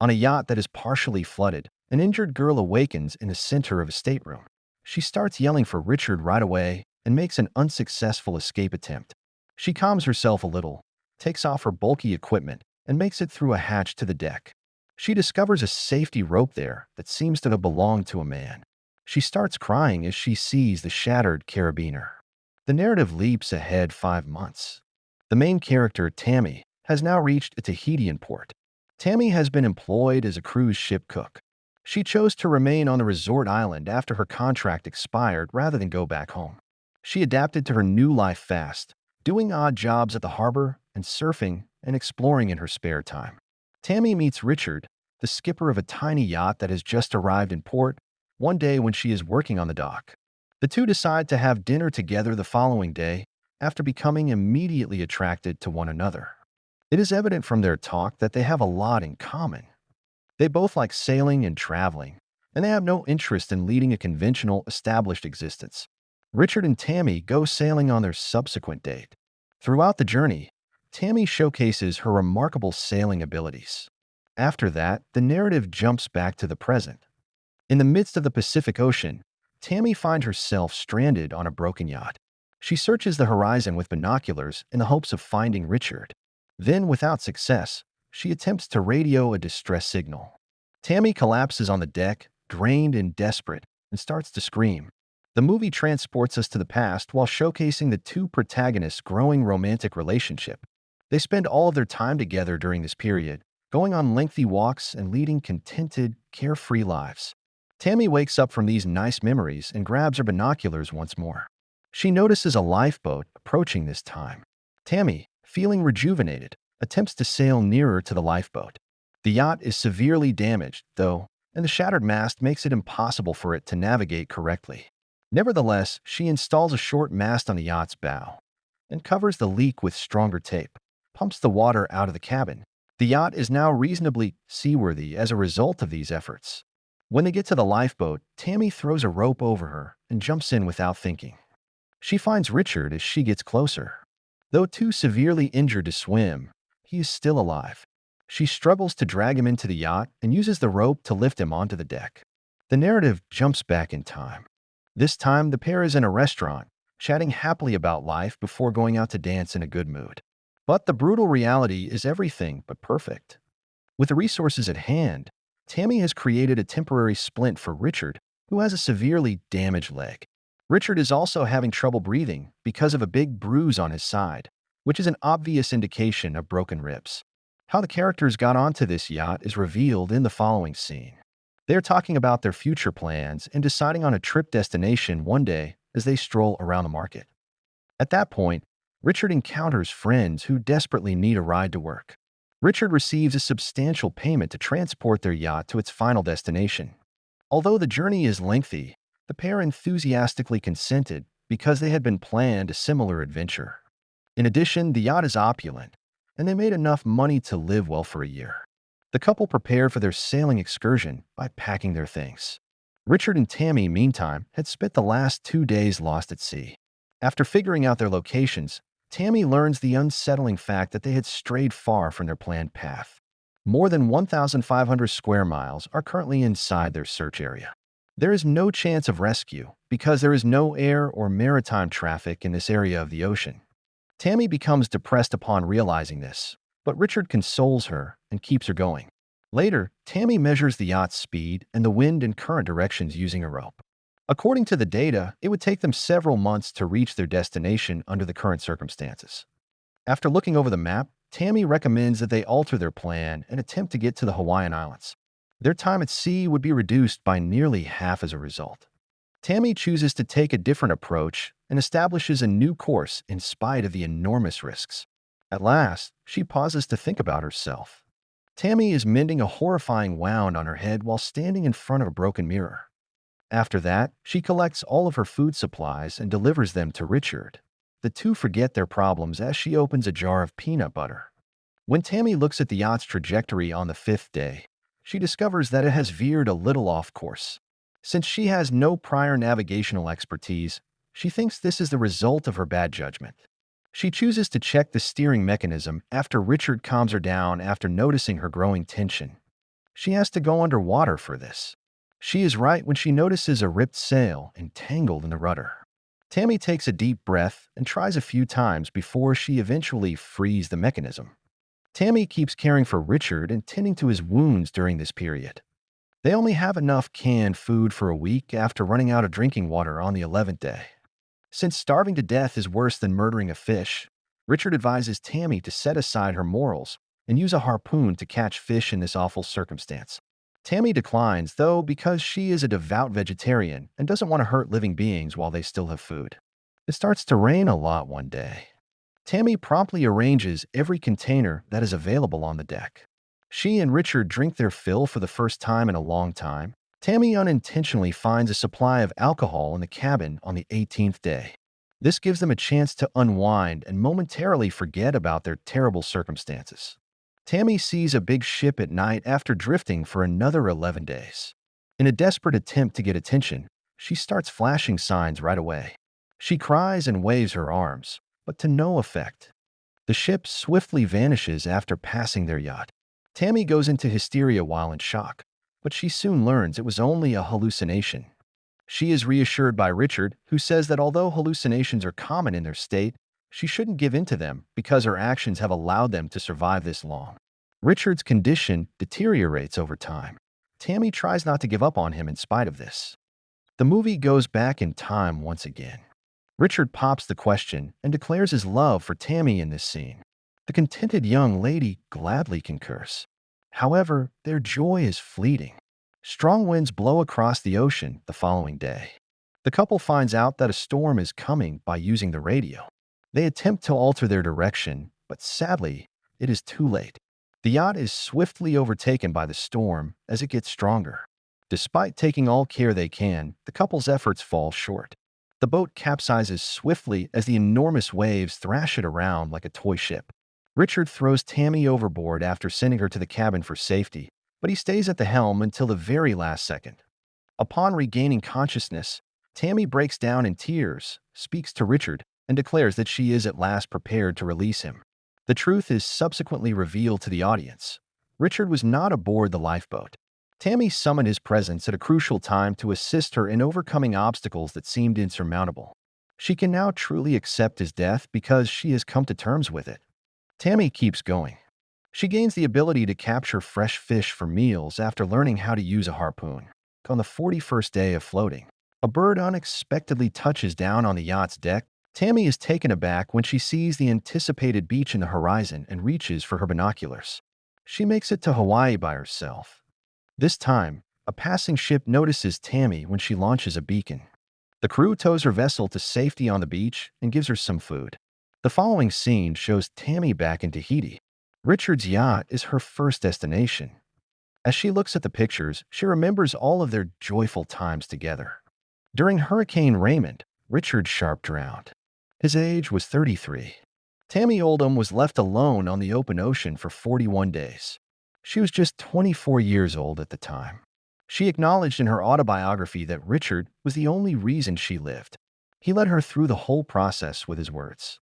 On a yacht that is partially flooded, an injured girl awakens in the center of a stateroom. She starts yelling for Richard right away and makes an unsuccessful escape attempt. She calms herself a little, takes off her bulky equipment, and makes it through a hatch to the deck. She discovers a safety rope there that seems to have belonged to a man. She starts crying as she sees the shattered carabiner. The narrative leaps ahead 5 months. The main character, Tammy, has now reached a Tahitian port. Tammy has been employed as a cruise ship cook. She chose to remain on the resort island after her contract expired rather than go back home. She adapted to her new life fast, doing odd jobs at the harbor and surfing and exploring in her spare time. Tammy meets Richard, the skipper of a tiny yacht that has just arrived in port, one day when she is working on the dock. The two decide to have dinner together the following day after becoming immediately attracted to one another. It is evident from their talk that they have a lot in common. They both like sailing and traveling, and they have no interest in leading a conventional, established existence. Richard and Tammy go sailing on their subsequent date. Throughout the journey, Tammy showcases her remarkable sailing abilities. After that, the narrative jumps back to the present. In the midst of the Pacific Ocean, Tammy finds herself stranded on a broken yacht. She searches the horizon with binoculars in the hopes of finding Richard. Then, without success, she attempts to radio a distress signal. Tammy collapses on the deck, drained and desperate, and starts to scream. The movie transports us to the past while showcasing the two protagonists' growing romantic relationship. They spend all of their time together during this period, going on lengthy walks and leading contented, carefree lives. Tammy wakes up from these nice memories and grabs her binoculars once more. She notices a lifeboat approaching this time. Tammy, feeling rejuvenated, attempts to sail nearer to the lifeboat. The yacht is severely damaged, though, and the shattered mast makes it impossible for it to navigate correctly. Nevertheless, she installs a short mast on the yacht's bow and covers the leak with stronger tape, pumps the water out of the cabin. The yacht is now reasonably seaworthy as a result of these efforts. When they get to the lifeboat, Tammy throws a rope over her and jumps in without thinking. She finds Richard as she gets closer. Though too severely injured to swim, he is still alive. She struggles to drag him into the yacht and uses the rope to lift him onto the deck. The narrative jumps back in time. This time, the pair is in a restaurant, chatting happily about life before going out to dance in a good mood. But the brutal reality is everything but perfect. With the resources at hand, Tammy has created a temporary splint for Richard, who has a severely damaged leg. Richard is also having trouble breathing because of a big bruise on his side, which is an obvious indication of broken ribs. How the characters got onto this yacht is revealed in the following scene. They are talking about their future plans and deciding on a trip destination one day as they stroll around the market. At that point, Richard encounters friends who desperately need a ride to work. Richard receives a substantial payment to transport their yacht to its final destination. Although the journey is lengthy, the pair enthusiastically consented because they had been planned a similar adventure. In addition, the yacht is opulent, and they made enough money to live well for a year. The couple prepared for their sailing excursion by packing their things. Richard and Tammy, meantime, had spent the last 2 days lost at sea. After figuring out their locations, Tammy learns the unsettling fact that they had strayed far from their planned path. More than 1,500 square miles are currently inside their search area. There is no chance of rescue because there is no air or maritime traffic in this area of the ocean. Tammy becomes depressed upon realizing this, but Richard consoles her and keeps her going. Later, Tammy measures the yacht's speed and the wind and current directions using a rope. According to the data, it would take them several months to reach their destination under the current circumstances. After looking over the map, Tammy recommends that they alter their plan and attempt to get to the Hawaiian Islands. Their time at sea would be reduced by nearly half as a result. Tammy chooses to take a different approach and establishes a new course in spite of the enormous risks. At last, she pauses to think about herself. Tammy is mending a horrifying wound on her head while standing in front of a broken mirror. After that, she collects all of her food supplies and delivers them to Richard. The two forget their problems as she opens a jar of peanut butter. When Tammy looks at the yacht's trajectory on the 5th day, she discovers that it has veered a little off course. Since she has no prior navigational expertise, she thinks this is the result of her bad judgment. She chooses to check the steering mechanism after Richard calms her down after noticing her growing tension. She has to go underwater for this. She is right when she notices a ripped sail entangled in the rudder. Tammy takes a deep breath and tries a few times before she eventually frees the mechanism. Tammy keeps caring for Richard and tending to his wounds during this period. They only have enough canned food for a week after running out of drinking water on the 11th day. Since starving to death is worse than murdering a fish, Richard advises Tammy to set aside her morals and use a harpoon to catch fish in this awful circumstance. Tammy declines, though, because she is a devout vegetarian and doesn't want to hurt living beings while they still have food. It starts to rain a lot one day. Tammy promptly arranges every container that is available on the deck. She and Richard drink their fill for the first time in a long time. Tammy unintentionally finds a supply of alcohol in the cabin on the 18th day. This gives them a chance to unwind and momentarily forget about their terrible circumstances. Tammy sees a big ship at night after drifting for another 11 days. In a desperate attempt to get attention, she starts flashing signs right away. She cries and waves her arms, but to no effect. The ship swiftly vanishes after passing their yacht. Tammy goes into hysteria while in shock, but she soon learns it was only a hallucination. She is reassured by Richard, who says that although hallucinations are common in their state, she shouldn't give in to them because her actions have allowed them to survive this long. Richard's condition deteriorates over time. Tammy tries not to give up on him in spite of this. The movie goes back in time once again. Richard pops the question and declares his love for Tammy in this scene. The contented young lady gladly concurs. However, their joy is fleeting. Strong winds blow across the ocean the following day. The couple finds out that a storm is coming by using the radio. They attempt to alter their direction, but sadly, it is too late. The yacht is swiftly overtaken by the storm as it gets stronger. Despite taking all care they can, the couple's efforts fall short. The boat capsizes swiftly as the enormous waves thrash it around like a toy ship. Richard throws Tammy overboard after sending her to the cabin for safety, but he stays at the helm until the very last second. Upon regaining consciousness, Tammy breaks down in tears, speaks to Richard, and declares that she is at last prepared to release him. The truth is subsequently revealed to the audience. Richard was not aboard the lifeboat. Tammy summoned his presence at a crucial time to assist her in overcoming obstacles that seemed insurmountable. She can now truly accept his death because she has come to terms with it. Tammy keeps going. She gains the ability to capture fresh fish for meals after learning how to use a harpoon. On the 41st day of floating, a bird unexpectedly touches down on the yacht's deck. Tammy is taken aback when she sees the anticipated beach in the horizon and reaches for her binoculars. She makes it to Hawaii by herself. This time, a passing ship notices Tammy when she launches a beacon. The crew tows her vessel to safety on the beach and gives her some food. The following scene shows Tammy back in Tahiti. Richard's yacht is her first destination. As she looks at the pictures, she remembers all of their joyful times together. During Hurricane Raymond, Richard Sharp drowned. His age was 33. Tammy Oldham was left alone on the open ocean for 41 days. She was just 24 years old at the time. She acknowledged in her autobiography that Richard was the only reason she lived. He led her through the whole process with his words.